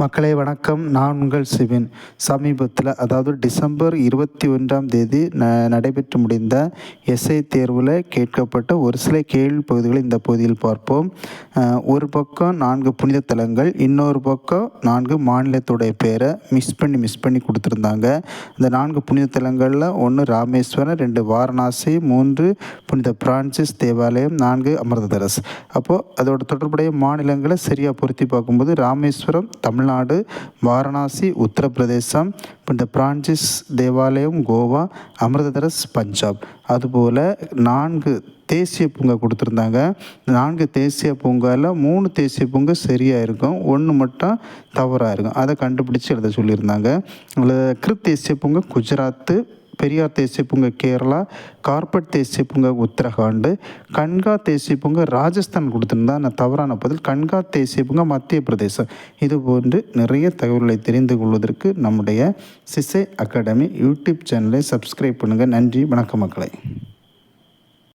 மக்களே வணக்கம். நான் உங்கள் சிவின். சமீபத்தில் அதாவது டிசம்பர் 21ஆம் தேதி நடைபெற்று முடிந்த எஸ்ஐ தேர்வில் கேட்கப்பட்ட ஒரு சில கேள்வி பகுதிகளை இந்த பகுதியில் பார்ப்போம். ஒரு பக்கம் 4 புனித தலங்கள், இன்னொரு பக்கம் 4 மாநிலத்துடைய பேரை மிஸ் பண்ணி கொடுத்துருந்தாங்க. இந்த 4 புனித தலங்களில் 1 ராமேஸ்வரம், 2 வாரணாசி, 3 புனித பிரான்சிஸ் தேவாலயம், 4 அமிர்தசரஸ். அப்போது அதோட தொடர்புடைய மாநிலங்களை சரியாக பொருத்தி பார்க்கும்போது ராமேஸ்வரம் தமிழ்நாடு, வாரணாசி உத்தரப்பிரதேசம், புனித பிரான்சிஸ் தேவாலயம் கோவா, அமிர்தசரஸ் பஞ்சாப். அதுபோல் 4 தேசிய பூங்கா கொடுத்துருந்தாங்க. 4 தேசிய பூங்காவில் 3 தேசிய பூங்கா சரியாக இருக்கும், 1 மட்டும் தவறாக இருக்கும். அதை கண்டுபிடிச்சி எழுத சொல்லியிருந்தாங்க. அதில் கிருத் தேசிய பூங்கா குஜராத்து, பெரியார் தேசிய பூங்கா கேரளா, கார்பட் தேசிய பூங்கா உத்தரகாண்ட், கன்கா தேசிய பூங்கா ராஜஸ்தான் கொடுத்துருந்தா நான் தவறான பதில். கன்கா தேசிய பூங்கா மத்திய பிரதேசம். இது போன்று நிறைய தகவல்களை தெரிந்து கொள்வதற்கு நம்முடைய சிசை அகாடமி யூடியூப் சேனலை சப்ஸ்கிரைப் பண்ணுங்கள். நன்றி, வணக்கம் மக்களை.